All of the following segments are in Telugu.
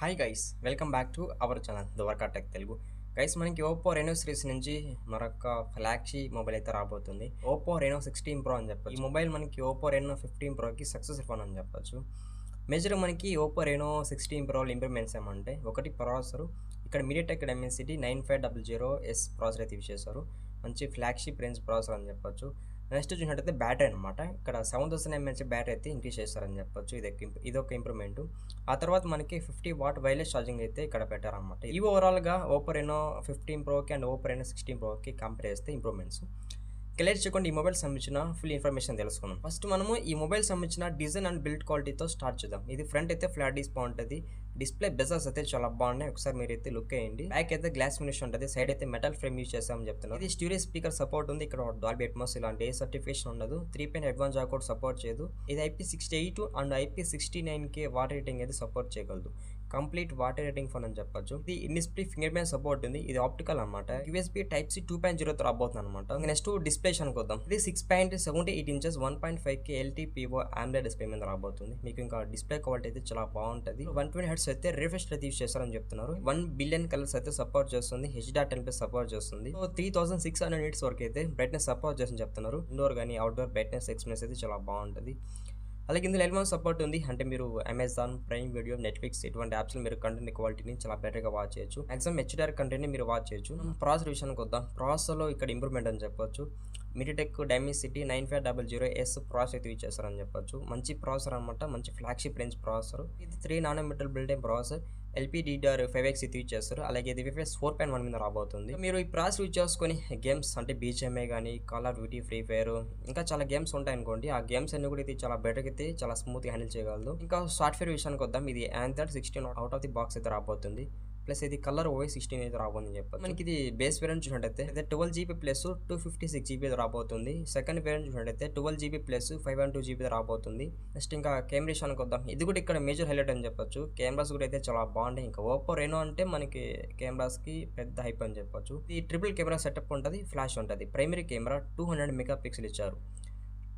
Hi guys welcome back to our channel Dwaraka tech Telugu. Guys మనకి ఓప్పో రెనో సిరీస్ నుంచి మరొక ఫ్లాగ్షీ మొబైల్ అయితే రాబోతుంది. ఓప్పో రెనో 16 ప్రో అని చెప్పొచ్చు. ఈ మొబైల్ మనకి ఓప్పో రెనో 15 ప్రోకి సక్సెసర్ ఫోన్ అని చెప్పొచ్చు. మేజర్ మనకి ఓప్పో రెనో 16 ప్రోలో ఇంప్రూవ్మెంట్స్ ఏమంటే ఒకటి ప్రాసెసర్, ఇక్కడ మీడియాటెక్ డైమెన్సిటీ 9500S ప్రాసెసర్ అయితే యూజ్ చేశారు. మంచి ఫ్లాగ్షిప్ రేంజ్ ప్రాసెసర్ అని చెప్పొచ్చు. నెక్స్ట్ చూసినట్టయితే బ్యాటరీ అనమాట, ఇక్కడ 7000 mAh బ్యాటరీ అయితే ఇంక్రీజ్ చేస్తారని చెప్పొచ్చు. ఇదొక ఇంప్రూవ్మెంట్. ఆ తర్వాత మనకి 50 వాట్ వైర్లెస్ ఛార్జింగ్ అయితే ఇక్కడ పెట్టారనమాట. ఇవి ఓవరాల్గా ఓప్పో రెనో 15 ప్రోకి అండ్ ఓప్పో రెనో 16 ప్రోకి కంపేర్ చేస్తే ఇంప్రూవ్మెంట్స్. క్లియర్ చేయకుండా ఈ మొబైల్ సంబంధించిన ఫుల్ ఇన్ఫర్మేషన్ తెలుసుకున్నాం. ఫస్ట్ మనము ఈ మొబైల్ సంబంధించిన డిజైన్ అండ్ బిల్డ్ క్వాలిటీతో స్టార్ట్ చేద్దాం. ఇది ఫ్రంట్ అయితే ఫ్లాట్ డిస్ప్లే ఉంటుంది. డిస్ప్లే బెజల్స్ అయితే చాలా బాగున్నాయి, ఒకసారి మీరు అయితే లుక్ వేయండి. బ్యాక్ అయితే గ్లాస్ ఫినిష్ ఉంటుంది, సైడ్ అయితే మెటల్ ఫ్రేమ్ యూజ్ చేస్తామని చెప్తున్నారు. ఇది స్టూడియో స్పీకర్ సపోర్ట్ ఉంది. ఇక్కడ డాల్బీ అట్మాస్ ఇలాంటి ఏ సర్టిఫికేషన్ ఉండదు. 3 అడ్వాన్స్ జాక్ కూడా సపోర్ట్ చేయదు. ఇది IP68 and IP69K water rating అయితే సపోర్ట్ చేయగలదు. కంప్లీట్ వాటర్ రేటింగ్ ఫోన్ అని చెప్పొచ్చు. ఇది in display fingerprint support ఉంది. ఇది ఆప్టికల్ అనమాట. USB Type-C 2.0 రాబోతుంది అనమాట. నెక్స్ట్ డిస్ప్లే అనుకోద్దాం. ఇది 6.78 inches 1.5K LTPO AMOLED display మీద రాబోతుంది. మీకు ఇంకా డిస్ప్లే క్వాలిటీ అయితే చాలా బాగుంటుంది. 120 Hz అయితే రిఫ్రెష్ అయితే యూజ్ చేస్తారని చెప్తున్నారు. 1 బిలియన్ కలర్స్ అయితే సపోర్ట్ చేస్తుంది. H.10+ సపోర్ట్ చేస్తుంది. 3600 nits వరకు అయితే బ్రైట్నెస్ సపోర్ట్ చేస్తుందని చెప్తున్నారు. ఇండోర్ కానీ అవుట్డోర్ బ్రైట్నెస్ ఎక్స్పీరియన్స్ అయితే చాలా బాగుంటుంది. అలాగే ఇందులో ఎలిమెంట్ సపోర్ట్ ఉంది. అంటే మీరు అమెజాన్ ప్రైమ్ వీడియో, నెట్ఫ్లిక్స్ ఇటువంటి యాప్స్లో మీరు కంటెంట్ క్వాలిటీని చాలా బెటర్గా వాచ్ చేయొచ్చు. మాక్సిమం HDR కంటెంట్ని మీరు వాచ్ చేయొచ్చు. ప్రాసెసర్ విషయానికి వద్దాం. ప్రాసెసర్లో ఇక్కడ ఇంప్రూవ్మెంట్ అని చెప్పొచ్చు. మీడియాటెక్ డైమెన్సిటీ 9500S ప్రాసెసర్ అయితే యూజ్ చేస్తారని చెప్పొచ్చు. మంచి ప్రాసెసర్ అనమాట, మంచి ఫ్లాగ్షిప్ రేంజ్ ప్రాసెసర్. ఇది 3 nanometre build time processor. LPDDR5X అయితే యూజ్ చేస్తారు. అలాగే ఇది UFS 4.1 మీద రాబోతుంది. మీరు ఈ ప్రాసెసర్ యూజ్ చేసుకొని గేమ్స్ అంటే BGMI కానీ, call of duty, free fire ఇంకా చాలా గేమ్స్ ఉంటాయి అనుకోండి. ఆ గేమ్స్ అన్ని కూడా ఇది చాలా బెటర్గా అయితే చాలా స్మూత్గా హ్యాండిల్ చేయగలదు. ఇంకా సాఫ్ట్వేర్ విషయానికి వద్దాం. ఇది Android 16 out of the box అయితే రాబోతుంది. ప్లస్ ఇది కలర్ OS 16 అయితే రాబోతుందని చెప్పారు. మనకి ఇది బేస్ వేరియంట్ చూసినట్టయితే 12GB ప్లస్ 256GB రాబోతుంది. సెకండ్ వేరియంట్ చూసినట్టయితే 12GB ప్లస్ 512GB రాబోతుంది. నెక్స్ట్ ఇంకా కెమెరా విషయానికి వద్దాం. ఇది కూడా ఇక్కడ మేజర్ హైలైట్ అని చెప్పొచ్చు. కెమెరాస్ కూడా అయితే చాలా బాగుంటాయి. ఇంకా ఓప్పో రెనో అంటే మనకి కెమెరాస్కి పెద్ద హైప్ అని చెప్పొచ్చు. ఈ ట్రిపుల్ కెమెరా సెటప్ ఉంటుంది, ఫ్లాష్ ఉంటుంది. ప్రైమరీ కెమెరా 200 మెగాపిక్సెల్ ఇచ్చారు.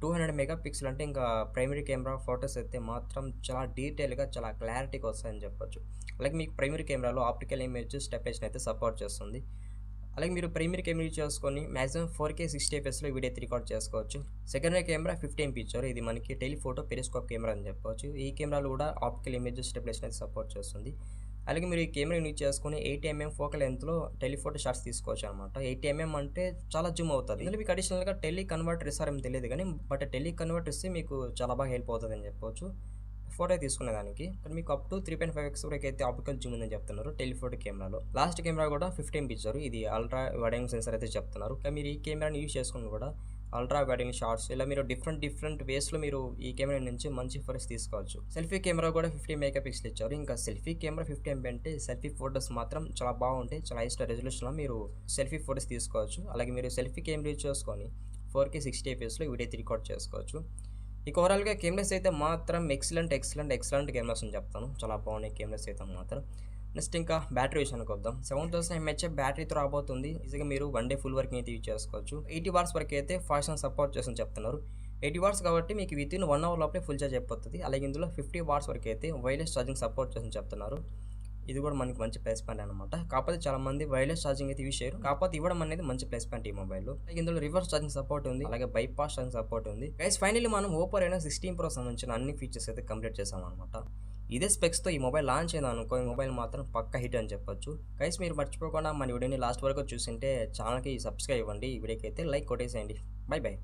200 మెగాపిక్సెల్ అంటే ఇంకా ప్రైమరీ కెమెరా ఫొటోస్ అయితే మాత్రం చాలా డీటెయిల్గా చాలా క్లారిటీగా వస్తాయని చెప్పొచ్చు. అలాగే మీకు ప్రైమరీ కెమెరాలో ఆప్టికల్ ఇమేజ్ స్టెపేషన్ అయితే సపోర్ట్ చేస్తుంది. అలాగే మీరు ప్రైమరీ కెమెరా యూజ్ చేసుకొని మాక్సిమం 4K 60fpsలో వీడియో అయితే రికార్డ్ చేసుకోవచ్చు. సెకండరీ కెమెరా 50MP ఇచ్చారు. ఇది మనకి టెలిఫోటో పెరిస్కోప్ కెమెరా అని చెప్పొచ్చు. ఈ కెమెరాలో కూడా ఆప్టికల్ ఇమేజ్ స్టెబిలైజేషన్ అయితే సపోర్ట్ చేస్తుంది. అలాగే మీరు ఈ కెమెరా యూజ్ చేసుకుని 80mm ఫోకల్ లెంత్లో టెలిఫోటో షాట్స్ తీసుకోవచ్చు అనమాట. 80mm అంటే చాలా జూమ్ అవుతుంది. ఇందులో మీకు అడిషనల్గా టెలి కన్వర్టర్ ఇస్తారేమో తెలియదు కానీ, బట్ టెలి కన్వర్టర్ ఇస్తే మీకు చాలా బాగా హెల్ప్ అవుతుంది అని చెప్పొచ్చు ఫోటో తీసుకునేదానికి. ఇక్కడ మీకు అప్ టు 3.5x వరకు అయితే ఆప్టికల్ జూమ్ ఉందని చెప్తున్నారు టెలిఫోటో కెమెరాలో. లాస్ట్ కెమెరా కూడా 50MP ఇచ్చారు. ఇది అల్ట్రా వైడ్ యాంగిల్ సెన్సర్ అయితే చెప్తున్నారు. ఇంకా మీరు ఈ కెమెరాని యూజ్ చేసుకుని కూడా అల్ట్రా వైడ్ యాంగిల్ షాట్స్ ఇలా మీరు డిఫరెంట్ వేస్లో మీరు ఈ కెమెరా నుంచి మంచి ఫొటోస్ తీసుకోవచ్చు. సెల్ఫీ కెమెరా కూడా 50 మెగాపిక్సెల్ ఇచ్చారు. ఇంకా సెల్ఫీ కెమెరా 50MP అంటే సెల్ఫీ ఫొటోస్ మాత్రం చాలా బాగుంటాయి. చాలా హై స్టార్ రెజల్యూషన్లో మీరు సెల్ఫీ ఫొటోస్ తీసుకోవచ్చు. అలాగే మీరు సెల్ఫీ కెమెరా యూజ్ చేసుకొని 4K 60fpsలో వీడియో రికార్డ్ చేసుకోవచ్చు. ఇక ఓవరాల్గా కెమెరాస్ అయితే మాత్రం ఎక్సలెంట్ కెమెరాస్ అని చెప్తాను. చాలా బాగున్నాయి కెమెరాస్ అయితే మాత్రం. నెక్స్ట్ ఇంకా బ్యాటరీ విషయానికి వద్దాం. 7000mAh బ్యాటరీతో రాబోతుంది. ఈజీగా మీరు 1 డే ఫుల్ వర్క్ అయితే యూజ్ చేసుకోవచ్చు. 80 వాట్స్ వరకు అయితే ఫాస్ట్ ఛార్జింగ్ సపోర్ట్ చేస్తుందని చెప్తున్నారు. 80 వాట్స్ కాబట్టి మీకు వితిన్ 1 అవర్ లోపలే ఫుల్ ఛార్జ్ అయిపోతుంది. అలాగే ఇందులో 50 వాట్స్ వరకు అయితే వైర్లెస్ ఛార్జింగ్ సపోర్ట్ చేస్తుందని చెప్తున్నారు. ఇది కూడా మనకి మంచి ప్లస్ పాయింట్ అనమాట. కాకపోతే చాలా మంది వైర్లెస్ ఛార్జింగ్ అయితే యూజ్ చేయరు. కాకపోతే ఇవ్వడం అనేది మంచి ప్లస్ పాయింట్ ఈ మొబైల్లో. ఇందులో రివర్స్ ఛార్జింగ్ సపోర్ట్ ఉంది, అలాగే బైపాస్ ఛార్జింగ్ సపోర్ట్ ఉంది. గైస్ ఫైనల్లీ మనం ఓప్పో రెనో 16 ప్రో సంబంధించిన అన్ని ఫీచర్స్ అయితే కంప్లీట్ చేసాం అనమాట. ఇదే స్పెక్స్తో ఈ మొబైల్ లాంచ్ అయింది అనుకో, ఈ మొబైల్ మాత్రం పక్క హిట్ అని చెప్పొచ్చు. గైస్ మీరు మర్చిపోకుండా మన వీడియోని లాస్ట్ వరకు చూసింటే ఛానల్కి సబ్స్క్రైబ్ ఇవ్వండి. ఈ వీడియోకి అయితే లైక్ కొట్టేసేయండి. By by.